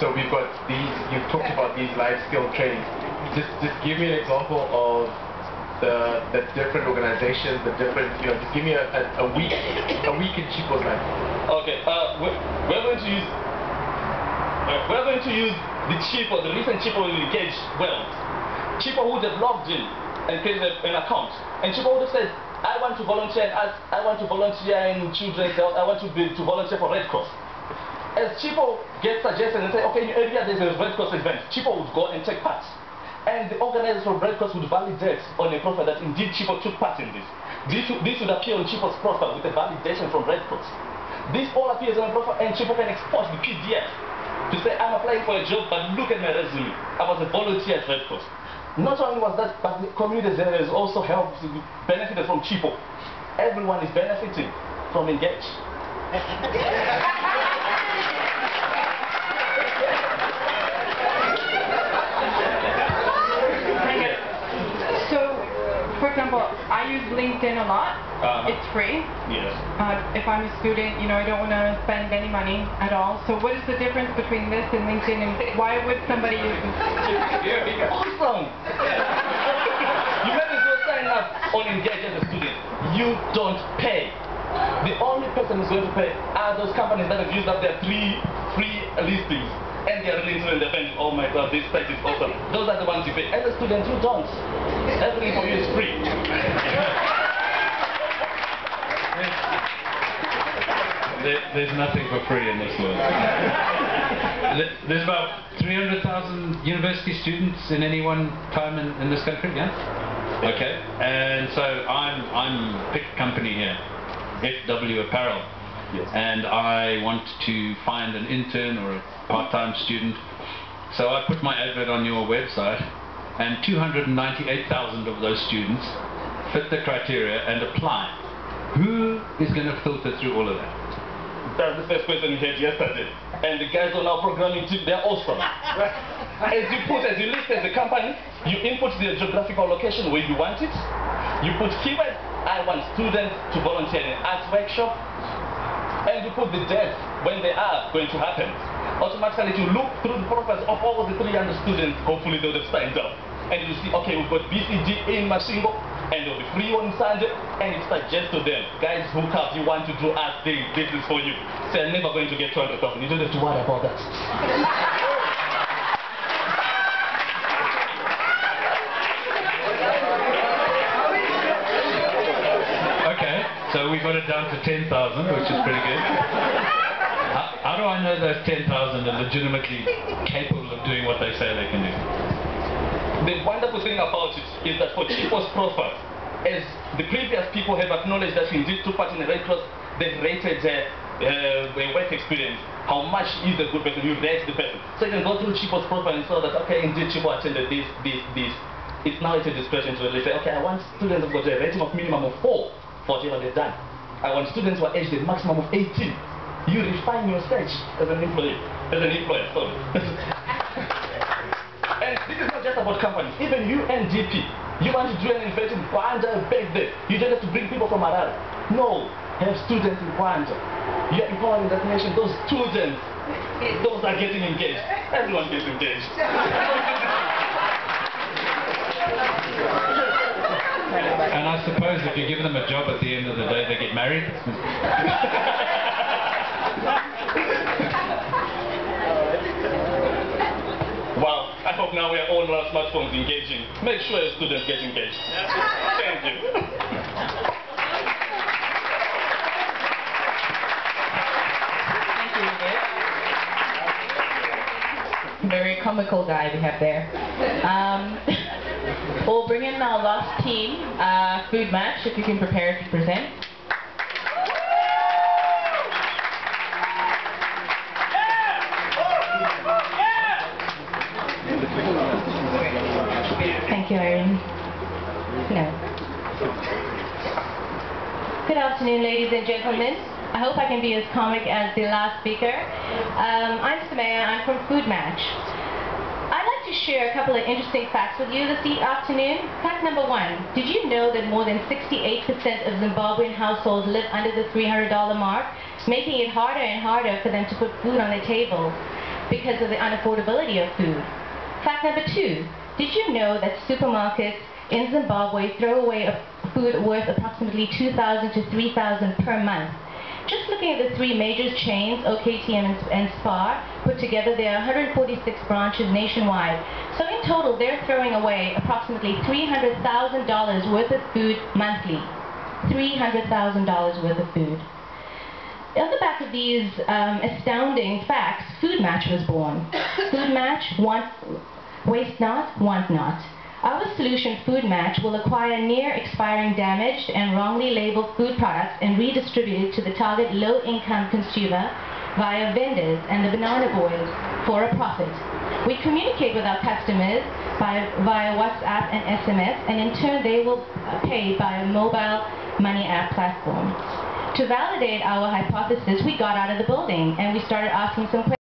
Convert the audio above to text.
So we've got these, you've talked about these life skill trainings. Just give me an example of the different organizations, the different, just give me a week in Chipo's life. Okay, we're going to use the Chipo, the recent Chipo will engage well. Chipo would have logged in and created an account. And Chipo would have said, I want to volunteer in children's health, I want to volunteer for Red Cross. As Chipo gets suggested and say, okay, in your area there's a Red Cross event, Chipo would go and take part. And the organizers from Red Cross would validate on a profile that indeed Chipo took part in this. This would appear on Chipo's profile with a validation from Red Cross. This all appears on a profile and Chipo can export the PDF to say, I'm applying for a job, but look at my resume. I was a volunteer at Red Cross. Not only was that, but the community has also helped, benefited from Chipo. Everyone is benefiting from Engage. For example, I use LinkedIn a lot. It's free. Yes. If I'm a student, I don't want to spend any money at all. So what is the difference between this and LinkedIn, and why would somebody use this? Awesome! You might as well sign up on Engage as a student. You don't pay. The only person who's going to pay are those companies that have used up their free listings. And they are really into independent. Oh my God, this site is awesome. Those are the ones you pay. As a student, you don't. Everything for you is free. There's nothing for free in this world. There's about 300,000 university students in any one time in this country, yeah? Okay. And so I'm pick company here, FW Apparel. Yes. And I want to find an intern or a part-time student. So I put my advert on your website, and 298,000 of those students fit the criteria and apply. Who is going to filter through all of that? That's the first question we had yesterday. And the guys on our programming team, they're awesome. As you list as a company, you input the geographical location where you want it. You put keyword, I want students to volunteer in an arts workshop. And you put the date when they are going to happen. Automatically, you look through the profiles of all the 300 students, hopefully they would have signed up. And you see, okay, we've got BCG in Mashingo, and they'll be free on Sunday, and you suggest to them, guys, hook up, you want to do art things, this is for you. So I'm never going to get 200,000, you don't have to worry about that. So we got it down to 10,000, which is pretty good. How do I know those 10,000 are legitimately capable of doing what they say they can do? The wonderful thing about it is that for Chipo's profile, as the previous people have acknowledged that he indeed took part in the Red Cross, they've rated their work experience. How much is a good person? You rate the person. So you can go through Chipo's profile and saw that, okay, indeed Chipo attended this. It's now at a discretion to really say, okay, I want students who've got a rating of minimum of 4. For whatever they've done. I want students who are aged a maximum of 18. You refine your search as an employer, sorry. And this is not just about companies. Even UNDP, you want to do an event in Rwanda back there. You don't have to bring people from Harare. No, have students in Rwanda. You're empowering that nation. Those students, those are getting engaged. Everyone gets engaged. And I suppose if you give them a job at the end of the day, they get married. Well, I hope now we are all on our smartphones engaging. Make sure your students get engaged. Thank you. Thank you, very comical guy we have there. We'll bring in our last team, Food Match, if you can prepare to present. Thank you, Irene. No. Good afternoon, ladies and gentlemen. I hope I can be as comic as the last speaker. I'm Samaya, I'm from Food Match. I'd like to share a couple of interesting facts with you this afternoon. Fact number 1, did you know that more than 68% of Zimbabwean households live under the $300 mark, making it harder and harder for them to put food on their table? because of the unaffordability of food. Fact number 2, did you know that supermarkets in Zimbabwe throw away food worth approximately $2,000 to $3,000 per month? Just looking at the 3 major chains, OKTM and SPAR, put together, there are 146 branches nationwide. So in total, they're throwing away approximately $300,000 worth of food monthly. $300,000 worth of food. On the back of these astounding facts, Food Match was born. Food Match, waste not, want not. Our solution, Food Match, will acquire near-expiring damaged and wrongly labeled food products and redistribute it to the target low-income consumer via vendors and the banana boys for a profit. We communicate with our customers via WhatsApp and SMS, and in turn they will pay by a mobile money app platform. To validate our hypothesis, we got out of the building and we started asking some questions.